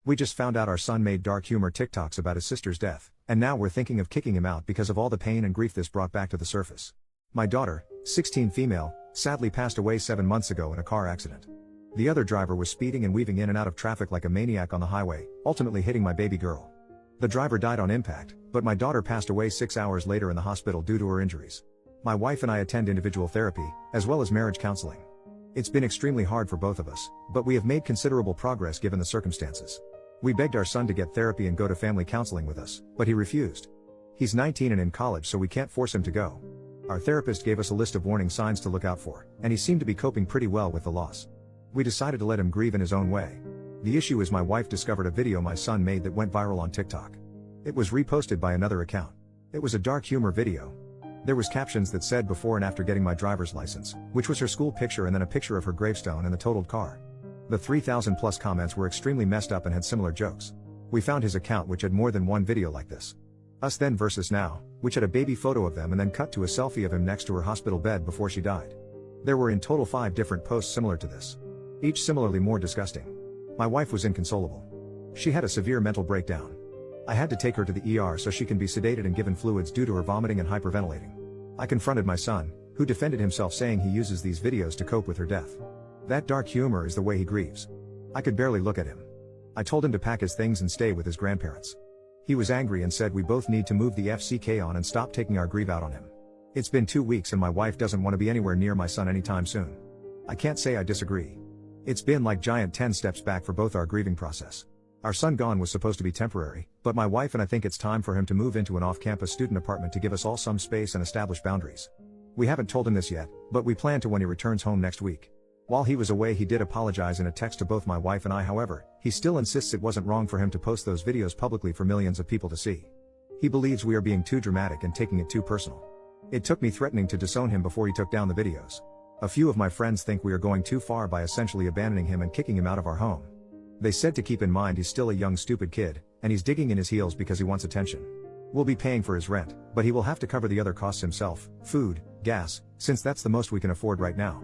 We just found out our son made dark humor TikToks about his sister's death, and now we're thinking of kicking him out because of all the pain and grief this brought back to the surface. My daughter, 16 female, sadly passed away 7 months ago in a car accident. The other driver was speeding and weaving in and out of traffic like a maniac on the highway, ultimately hitting my baby girl. The driver died on impact, but my daughter passed away 6 hours later in the hospital due to her injuries. My wife and I attend individual therapy, as well as marriage counseling. It's been extremely hard for both of us, but we have made considerable progress given the circumstances. We begged our son to get therapy and go to family counseling with us, but he refused. He's 19 and in college, so we can't force him to go. Our therapist gave us a list of warning signs to look out for, and he seemed to be coping pretty well with the loss. We decided to let him grieve in his own way. The issue is my wife discovered a video my son made that went viral on TikTok. It was reposted by another account. It was a dark humor video. There was captions that said before and after getting my driver's license, which was her school picture, and then a picture of her gravestone and the totaled car. The 3,000 plus comments were extremely messed up and had similar jokes. We found his account, which had more than one video like this. Us Then versus Now, which had a baby photo of them and then cut to a selfie of him next to her hospital bed before she died. There were in total 5 different posts similar to this, each similarly more disgusting. My wife was inconsolable. She had a severe mental breakdown. I had to take her to the ER so she can be sedated and given fluids due to her vomiting and hyperventilating. I confronted my son, who defended himself saying he uses these videos to cope with her death. That dark humor is the way he grieves. I could barely look at him. I told him to pack his things and stay with his grandparents. He was angry and said we both need to move the FCK on and stop taking our grief out on him. It's been 2 weeks and my wife doesn't want to be anywhere near my son anytime soon. I can't say I disagree. It's been like giant 10 steps back for both our grieving process. Our son gone was supposed to be temporary, but my wife and I think it's time for him to move into an off-campus student apartment to give us all some space and establish boundaries. We haven't told him this yet, but we plan to when he returns home next week. While he was away, he did apologize in a text to both my wife and I. However, he still insists it wasn't wrong for him to post those videos publicly for millions of people to see. He believes we are being too dramatic and taking it too personal. It took me threatening to disown him before he took down the videos. A few of my friends think we are going too far by essentially abandoning him and kicking him out of our home. They said to keep in mind he's still a young stupid kid, and he's digging in his heels because he wants attention. We'll be paying for his rent, but he will have to cover the other costs himself, food, gas, since that's the most we can afford right now.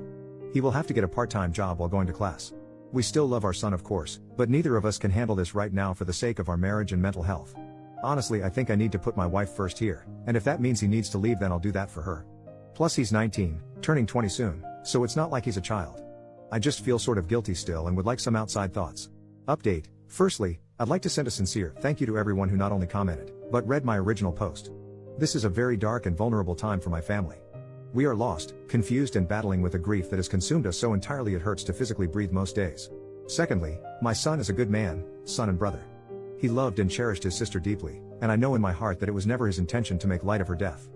He will have to get a part-time job while going to class. We still love our son, of course, but neither of us can handle this right now for the sake of our marriage and mental health. Honestly, I think I need to put my wife first here, and if that means he needs to leave, then I'll do that for her. Plus he's 19, turning 20 soon, so it's not like he's a child. I just feel sort of guilty still and would like some outside thoughts. Update. Firstly, I'd like to send a sincere thank you to everyone who not only commented, but read my original post. This is a very dark and vulnerable time for my family. We are lost, confused and battling with a grief that has consumed us so entirely it hurts to physically breathe most days. Secondly, my son is a good man, son and brother. He loved and cherished his sister deeply, and I know in my heart that it was never his intention to make light of her death.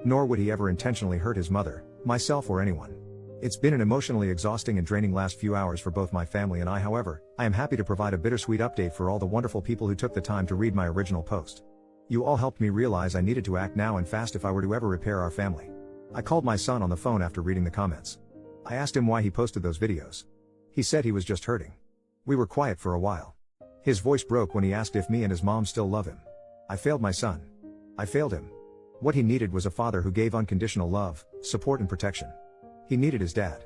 Nor would he ever intentionally hurt his mother, myself or anyone. It's been an emotionally exhausting and draining last few hours for both my family and I. However, I am happy to provide a bittersweet update for all the wonderful people who took the time to read my original post. You all helped me realize I needed to act now and fast if I were to ever repair our family. I called my son on the phone after reading the comments. I asked him why he posted those videos. He said he was just hurting. We were quiet for a while. His voice broke when he asked if me and his mom still love him. I failed my son. I failed him. What he needed was a father who gave unconditional love, support and protection. He needed his dad.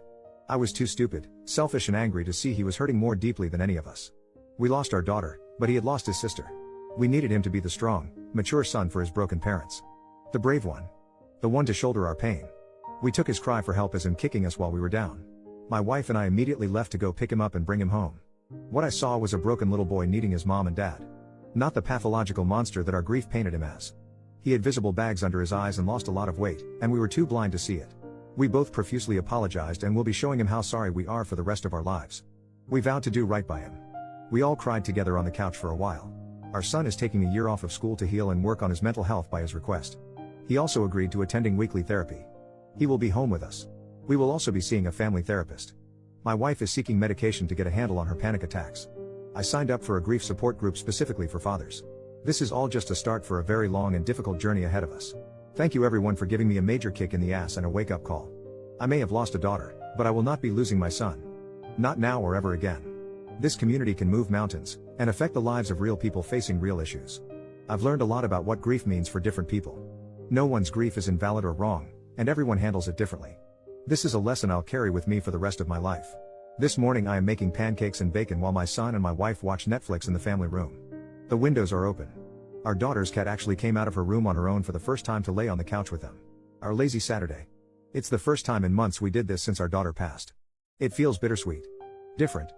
I was too stupid, selfish and angry to see he was hurting more deeply than any of us. We lost our daughter, but he had lost his sister. We needed him to be the strong, mature son for his broken parents. The brave one. The one to shoulder our pain. We took his cry for help as him kicking us while we were down. My wife and I immediately left to go pick him up and bring him home. What I saw was a broken little boy needing his mom and dad. Not the pathological monster that our grief painted him as. He had visible bags under his eyes and lost a lot of weight, and we were too blind to see it. We both profusely apologized and will be showing him how sorry we are for the rest of our lives. We vowed to do right by him. We all cried together on the couch for a while. Our son is taking a year off of school to heal and work on his mental health by his request. He also agreed to attending weekly therapy. He will be home with us. We will also be seeing a family therapist. My wife is seeking medication to get a handle on her panic attacks. I signed up for a grief support group specifically for fathers. This is all just a start for a very long and difficult journey ahead of us. Thank you everyone for giving me a major kick in the ass and a wake-up call. I may have lost a daughter, but I will not be losing my son. Not now or ever again. This community can move mountains, and affect the lives of real people facing real issues. I've learned a lot about what grief means for different people. No one's grief is invalid or wrong, and everyone handles it differently. This is a lesson I'll carry with me for the rest of my life. This morning I am making pancakes and bacon while my son and my wife watch Netflix in the family room. The windows are open. Our daughter's cat actually came out of her room on her own for the first time to lay on the couch with them. Our lazy Saturday. It's the first time in months we did this since our daughter passed. It feels bittersweet. Different.